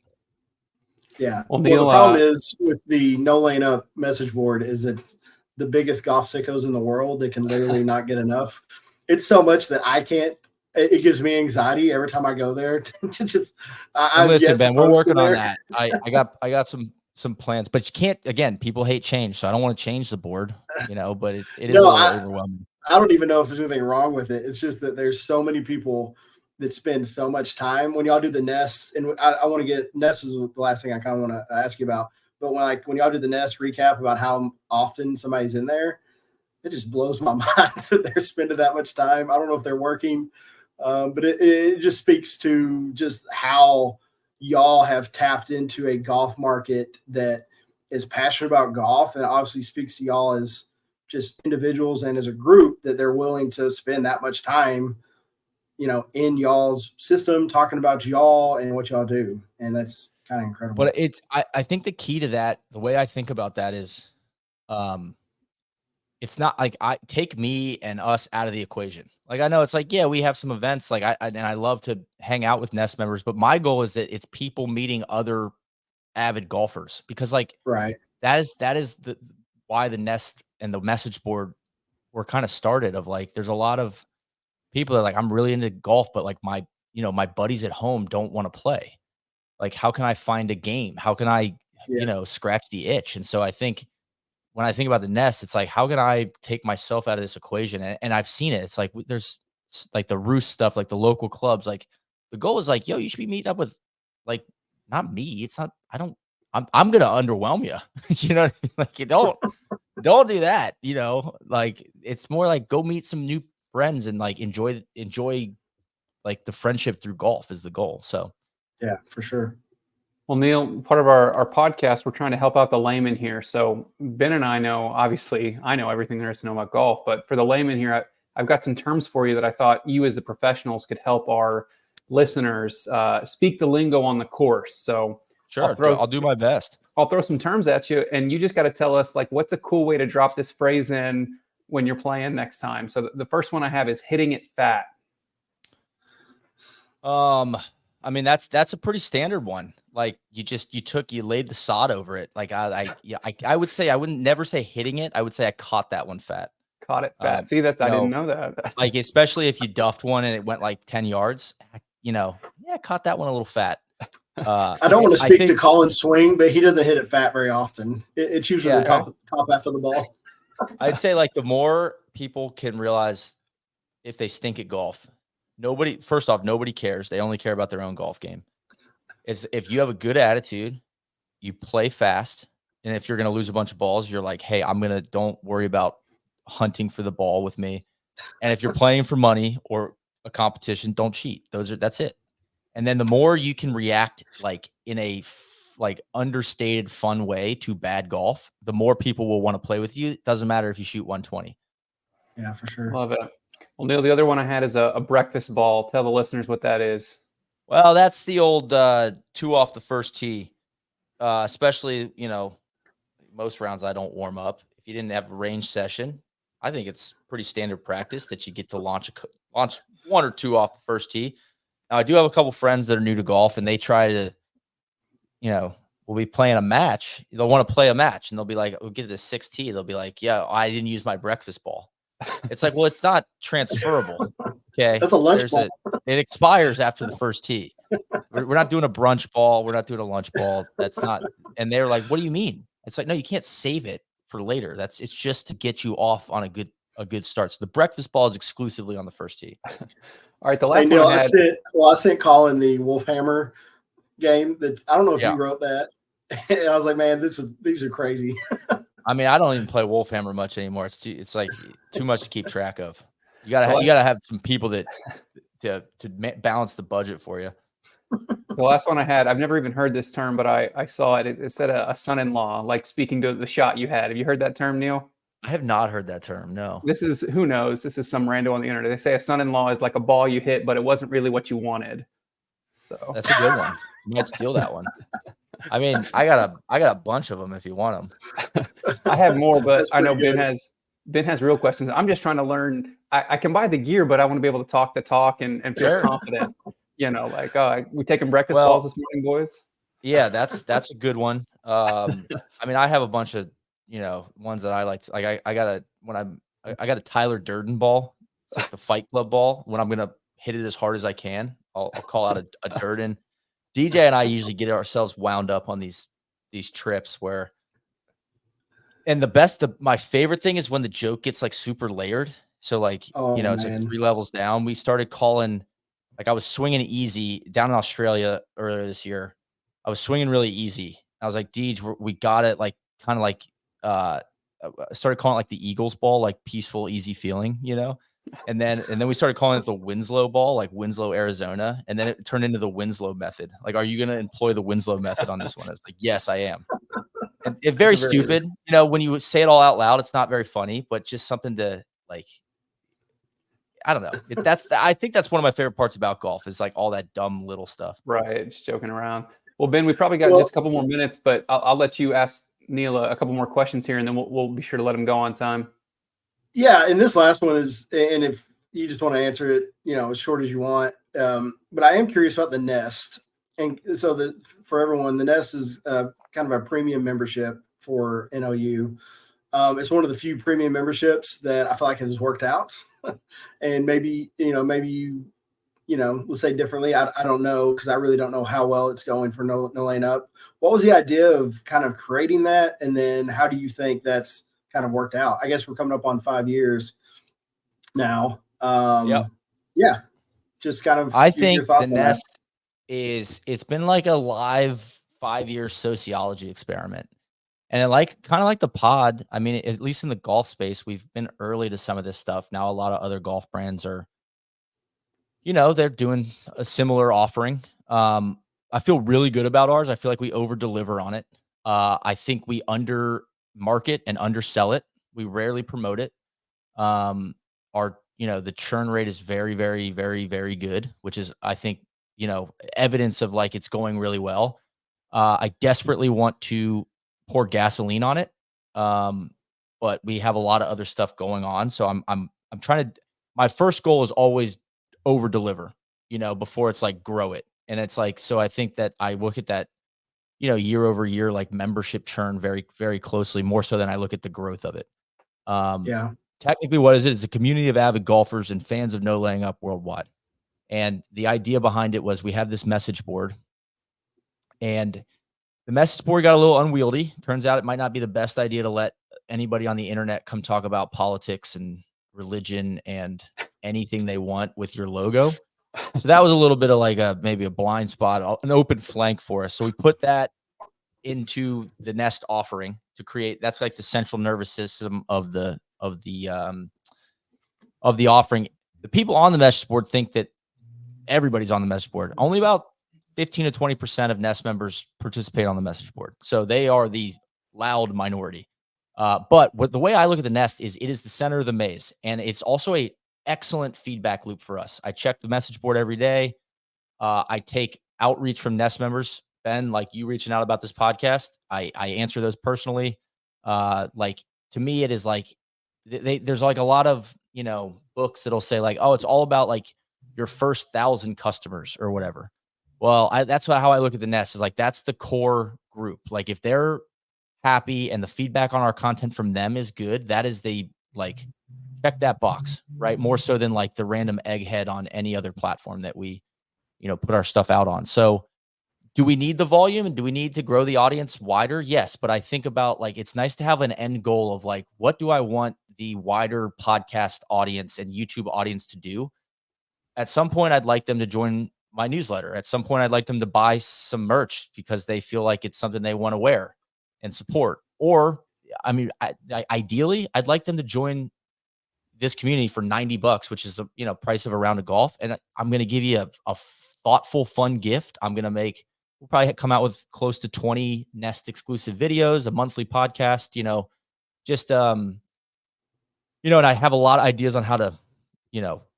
Yeah. Well, the problem is with the No Lane Up message board is it's the biggest golf sickos in the world. They can literally not get enough. It's so much that I can't. It gives me anxiety every time I go there. Listen, Ben, we're working on that. I got some plans, but you can't. Again, people hate change, so I don't want to change the board. You know, but it is a little overwhelming. I don't even know if there's anything wrong with it. It's just that there's so many people that spend so much time when y'all do the nest, and I want to get nest is the last thing I kind of want to ask you about. But when y'all do the nest recap about how often somebody's in there, it just blows my mind that they're spending that much time. I don't know if they're working, but it just speaks to just how y'all have tapped into a golf market that is passionate about golf, and obviously speaks to y'all as just individuals and as a group that they're willing to spend that much time, you know, in y'all's system, talking about y'all and what y'all do. And that's kind of incredible. But I think the key to that, the way I think about that is, it's not like I take me and us out of the equation. Like, I know it's like, yeah, we have some events, like I love to hang out with Nest members, but my goal is that it's people meeting other avid golfers, because like, right. That is why the Nest and the message board were kind of started, of like, there's a lot of people that are like, I'm really into golf, but like my buddies at home don't want to play. Like, how can I find a game? How can I, scratch the itch? And so I think when I think about the Nest, it's like, how can I take myself out of this equation? And I've seen it. It's like, there's like the Roost stuff, like the local clubs, like the goal is like, yo, you should be meeting up with, like, not me. It's not, I'm going to underwhelm you. You know, like, you don't do that. You know, like, it's more like go meet some new friends and like enjoy like the friendship through golf is the goal. So yeah, for sure. Well, Neil, part of our podcast, we're trying to help out the layman here. So Ben and I know, obviously, I know everything there is to know about golf, but for the layman here, I've got some terms for you that I thought you as the professionals could help our listeners speak the lingo on the course. So sure, I'll do my best. I'll throw some terms at you, and you just got to tell us, like, what's a cool way to drop this phrase in when you're playing next time. So the first one I have is hitting it fat. I mean, that's a pretty standard one. Like, you laid the sod over it. Like, I would say, I wouldn't never say hitting it. I would say I caught that one fat. Caught it fat. See, I didn't know that. Like, especially if you duffed one and it went like 10 yards, caught that one a little fat. I don't want to speak to Colin's swing, but he doesn't hit it fat very often. It's usually the top half of the ball. I'd say, like, the more people can realize if they stink at golf, first off, nobody cares. They only care about their own golf game. Is if you have a good attitude, you play fast, and if you're going to lose a bunch of balls, you're like, hey, don't worry about hunting for the ball with me. And if you're playing for money or a competition, don't cheat. That's it. And then the more you can react like in a like understated fun way to bad golf, the more people will want to play with you. It doesn't matter if you shoot 120. Yeah, for sure. Love it. Well, Neil, the other one I had is a breakfast ball. Tell the listeners what that is. Well, that's the old 2 off the first tee. Especially, most rounds I don't warm up. If you didn't have a range session, I think it's pretty standard practice that you get to launch 1 or 2 off the first tee. Now, I do have a couple friends that are new to golf, and they try to, we'll be playing a match. They'll want to play a match, and they'll be like, we'll get to the 6th tee. They'll be like, yeah, I didn't use my breakfast ball. It's like, well, it's not transferable. Okay. That's a lunch ball. It expires after the first tee. We're not doing a brunch ball. We're not doing a lunch ball. That's not. And they're like, what do you mean? It's like, no, you can't save it for later. It's just to get you off on a good start. So the breakfast ball is exclusively on the first tee. All right. The last one I sent Colin the Wolfhammer game. That I don't know if you wrote that. And I was like, man, these are crazy. I mean, I don't even play Wolfhammer much anymore. It's like too much to keep track of. You gotta have some people that to balance the budget for you. The last one I had, I've never even heard this term, but I saw it. It said a son-in-law, like speaking to the shot you had. Have you heard that term, Neil? I have not heard that term. No. This is, who knows? This is some rando on the internet. They say a son-in-law is like a ball you hit, but it wasn't really what you wanted. So That's a good one. You might steal that one. I mean, I got a bunch of them if you want them. I have more, but I know Ben has real questions. I'm just trying to learn. I can buy the gear, but I want to be able to talk the talk and feel confident. You know, like we taking breakfast balls this morning, boys. Yeah, that's a good one. I mean, I have a bunch of ones that I like. Like I got a Tyler Durden ball. It's like the Fight Club ball. When I'm gonna hit it as hard as I can, I'll call out a Durden. DJ and I usually get ourselves wound up on these trips where. And my favorite thing is when the joke gets like super layered. So like, it's like 3 levels down. We started calling, like I was swinging easy down in Australia earlier this year. I was swinging really easy. I was like, Deej, we got it. Like kind of like, I started calling it like the Eagles ball, like peaceful, easy feeling, And then we started calling it the Winslow ball, like Winslow, Arizona. And then it turned into the Winslow method. Like, are you going to employ the Winslow method on this one? It's like, yes, I am. And it's very stupid. When you say it all out loud, it's not very funny, but just something to like, I don't know. I think that's one of my favorite parts about golf is like all that dumb little stuff. Right. Just joking around. Well, Ben, we probably got just a couple more minutes, but I'll let you ask Neil a couple more questions here and then we'll be sure to let him go on time. Yeah. And this last one is, and if you just want to answer it, as short as you want. But I am curious about the Nest. And so for everyone, the Nest is kind of a premium membership for NOU. It's one of the few premium memberships that I feel like has worked out. And maybe we'll say differently. I don't know, because I really don't know how well it's going for No Lane Up. What was the idea of kind of creating that? And then how do you think that's kind of worked out? I guess we're coming up on 5 years now. Yeah. Just kind of I think the Nest it's been like a live 5-year sociology experiment. And kind of like the pod, I mean, at least in the golf space, we've been early to some of this stuff. Now, a lot of other golf brands are, they're doing a similar offering. I feel really good about ours. I feel like we over deliver on it. I think we under market and undersell it. We rarely promote it. The churn rate is very, very, very, very good, which is, I think, evidence of like it's going really well. I desperately want to pour gasoline on it. But we have a lot of other stuff going on. So I'm trying to, my first goal is always over deliver, before it's like grow it. And it's like, so I think that I look at that, year over year, like membership churn very, very closely, more so than I look at the growth of it. Technically what is it? It's a community of avid golfers and fans of No Laying Up worldwide. And the idea behind it was we have this message board, and the message board got a little unwieldy. Turns out it might not be the best idea to let anybody on the internet come talk about politics and religion and anything they want with your logo. So that was a little bit of like maybe a blind spot, an open flank for us. So we put that into the Nest offering to create, that's like the central nervous system of the offering. The people on the message board think that everybody's on the message board. Only about 15 to 20% of Nest members participate on the message board. So they are the loud minority. But the way I look at the Nest is it is the center of the maze. And it's also a excellent feedback loop for us. I check the message board every day. I take outreach from Nest members. Ben, like you reaching out about this podcast, I answer those personally. Like to me, it is like there's like a lot of, books that'll say like, oh, it's all about like your first 1,000 customers or whatever. Well, that's how I look at the Nest is like, that's the core group. Like if they're happy and the feedback on our content from them is good, that is the like, check that box, right? More so than like the random egghead on any other platform that we, put our stuff out on. So do we need the volume and do we need to grow the audience wider? Yes. But I think about like, it's nice to have an end goal of like, what do I want the wider podcast audience and YouTube audience to do? At some point, I'd like them to join my newsletter. At some point, I'd like them to buy some merch because they feel like it's something they want to wear and support. Or, I mean, ideally, I'd like them to join this community for $90, which is the price of a round of golf. And I'm going to give you a thoughtful, fun gift. We'll probably come out with close to 20 Nest exclusive videos, a monthly podcast, just, and I have a lot of ideas on how to,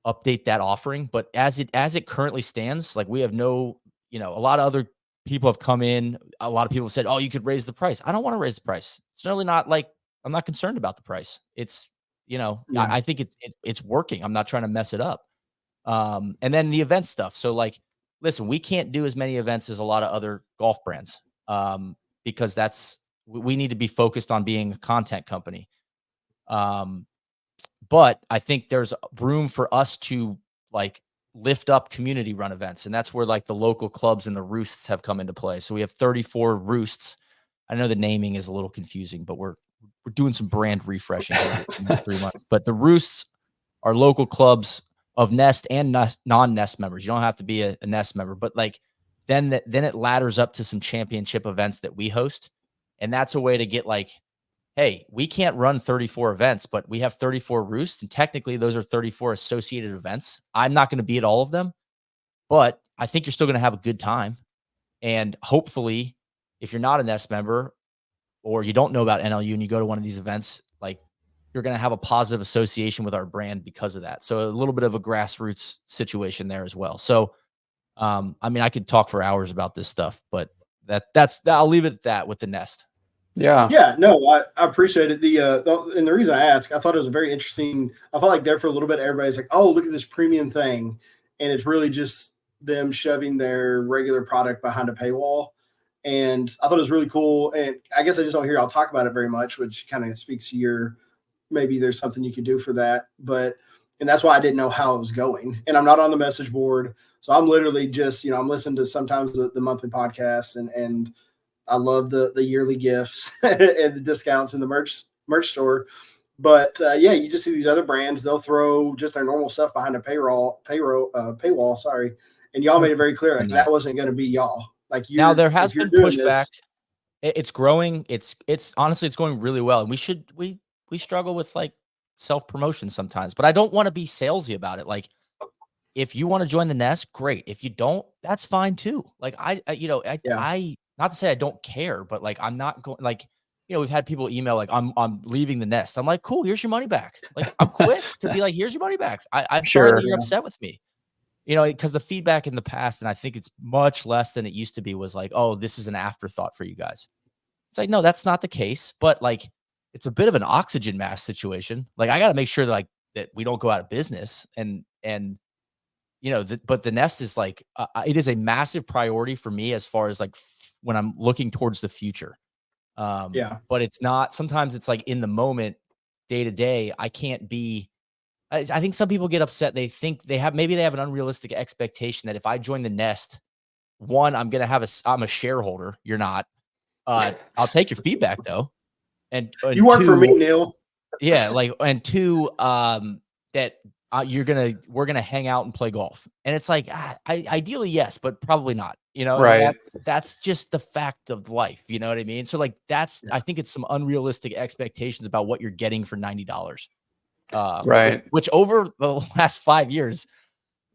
update that offering. But as it currently stands, like we have no, a lot of other people have come in. A lot of people have said, oh, you could raise the price. I don't want to raise the price. It's really not like, I'm not concerned about the price. It's, I think it's working. I'm not trying to mess it up. And then the event stuff. So like, listen, we can't do as many events as a lot of other golf brands, because we need to be focused on being a content company. But I think there's room for us to like lift up community run events. And that's where like the local clubs and the roosts have come into play. So we have 34 roosts. I know the naming is a little confusing, but we're doing some brand refreshing here in the next 3 months. But the roosts are local clubs of Nest and non-Nest members. You don't have to be a Nest member, but like then it ladders up to some championship events that we host. And that's a way to get like, hey, we can't run 34 events, but we have 34 roosts. And technically those are 34 associated events. I'm not going to be at all of them, but I think you're still going to have a good time. And hopefully if you're not a Nest member or you don't know about NLU and you go to one of these events, like you're going to have a positive association with our brand because of that. So a little bit of a grassroots situation there as well. So, I mean, I could talk for hours about this stuff, but I'll leave it at that with the Nest. Yeah, no, I appreciate it. And the reason I asked, I thought it was a very interesting. I felt like there for a little bit, everybody's like, "Oh, look at this premium thing," and it's really just them shoving their regular product behind a paywall. And I thought it was really cool. And I guess I just don't hear y'all talk about it very much, which kind of speaks to maybe there's something you could do for that. And that's why I didn't know how it was going. And I'm not on the message board, so I'm literally just I'm listening to sometimes the monthly podcasts and I love the yearly gifts and the discounts in the merch store. But you just see these other brands, they'll throw just their normal stuff behind a paywall. Sorry. And y'all made it very clear, like that wasn't going to be y'all. Like now there has been pushback. It's growing. It's honestly, it's going really well. And we struggle with like self-promotion sometimes, but I don't want to be salesy about it. Like if you want to join the Nest, great. If you don't, that's fine too. Like I not to say I don't care, but like, I'm not going like, we've had people email like, I'm leaving the Nest. I'm like, cool, here's your money back. Like I'm quick to be like, here's your money back. I'm sorry that you're upset with me, because the feedback in the past, and I think it's much less than it used to be, was like, oh, this is an afterthought for you guys. It's like, no, that's not the case. But like, it's a bit of an oxygen mask situation. Like I got to make sure that we don't go out of business but the Nest is like, it is a massive priority for me as far as like when I'm looking towards the future. But it's not, sometimes it's like in the moment, day to day, I can't be, I think some people get upset. They think maybe they have an unrealistic expectation that if I join the Nest, one, I'm a shareholder. You're not. I'll take your feedback though. And you work for me, Neil. Yeah. Like, and two, that we're gonna hang out and play golf, and it's like ideally yes, but probably not. Right? That's just the fact of life. You know what I mean? So like I think it's some unrealistic expectations about what you're getting for $90. Right. Which over the last 5 years,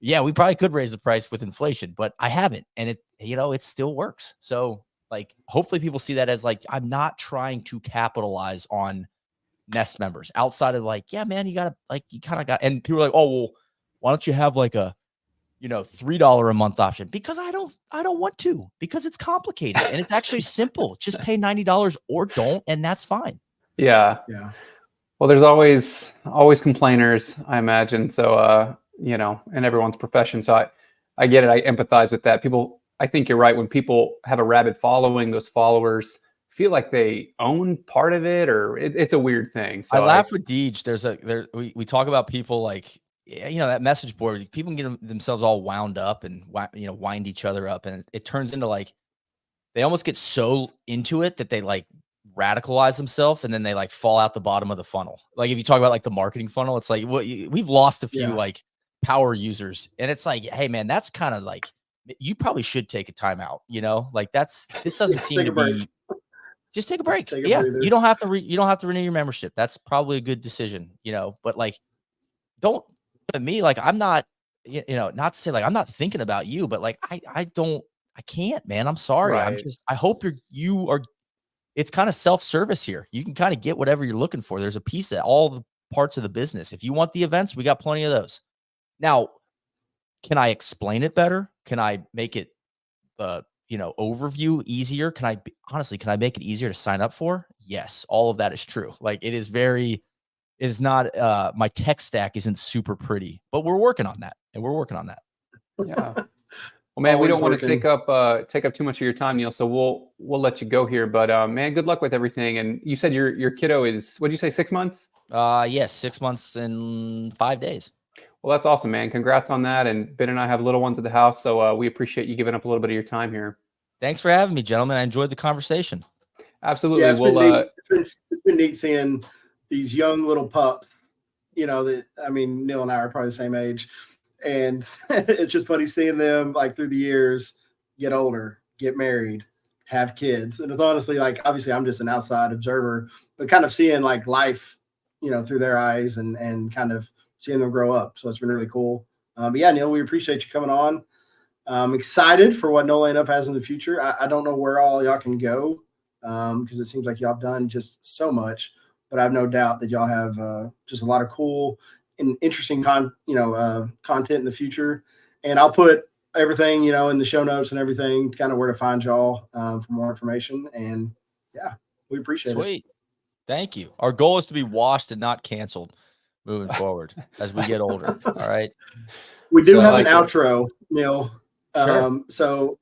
we probably could raise the price with inflation, but I haven't, and it still works. So like hopefully people see that as like I'm not trying to capitalize on Nest members outside of like, yeah, man, you kind of got, and people are like, oh, well, why don't you have like a, $3 a month option? Because I don't want to, because it's complicated and it's actually simple. Just pay $90 or don't, and that's fine. Yeah. Well, there's always complainers, I imagine. So, in everyone's profession. So I get it. I empathize with that. I think you're right. When people have a rabid following, those followers feel like they own part of it, or it's a weird thing. So I laugh with Deej. We talk about people like, that message board, people can get themselves all wound up and, wind each other up. And it turns into like, they almost get so into it that they like radicalize themselves and then they like fall out the bottom of the funnel. Like if you talk about like the marketing funnel, it's like, we've lost a few like power users, and it's like, hey man, that's kind of like, you probably should take a timeout, like this doesn't seem to be. Just take a break. You don't have to renew your membership. That's probably a good decision, but like, don't me, like, I'm not not to say like I'm not thinking about you, but like I can't, man. I'm sorry. Right. I hope you are. It's kind of self-service here. You can kind of get whatever you're looking for. There's a piece of all the parts of the business. If you want the events, we got plenty of those. Now, can I explain it better? Can I make it, overview easier? Can I make it easier to sign up for? Yes, all of that is true. Like it is not, my tech stack isn't super pretty, but we're working on that. Yeah. Well, man, we don't want to take up too much of your time, Neil. So we'll let you go here. But man, good luck with everything. And you said your kiddo is, what did you say, 6 months? Yes, 6 months and 5 days. Well, that's awesome, man. Congrats on that. And Ben and I have little ones at the house, so we appreciate you giving up a little bit of your time here. Thanks for having me, gentlemen. I enjoyed the conversation. Absolutely. Yeah, it's been neat seeing these young little pups. Neil and I are probably the same age. And it's just funny seeing them like through the years get older, get married, have kids. And it's honestly like, obviously I'm just an outside observer, but kind of seeing like life, through their eyes and kind of seeing them grow up. So it's been really cool. But yeah, Neil, we appreciate you coming on. I'm excited for what No Laying Up has in the future. I don't know where all y'all can go because it seems like y'all have done just so much, but I have no doubt that y'all have just a lot of cool and interesting content in the future. And I'll put everything, in the show notes and everything, kind of where to find y'all for more information. And yeah, we appreciate it. Sweet. Thank you. Our goal is to be washed and not canceled moving forward as we get older. All right. We do have an outro, Neil. Sure. So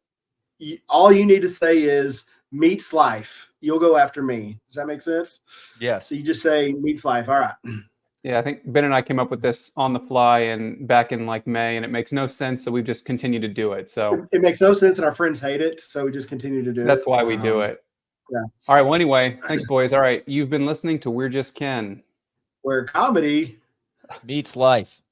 all you need to say is meets life. You'll go after me. Does that make sense? Yes. So you just say meets life. All right. Yeah, I think Ben and I came up with this on the fly and back in like May, and it makes no sense. So we've just continued to do it. So it makes no sense and our friends hate it. So we just continue to do it. That's why we do it. Yeah. All right. Well, anyway, thanks, boys. All right. You've been listening to We're Just Ken, where comedy meets life.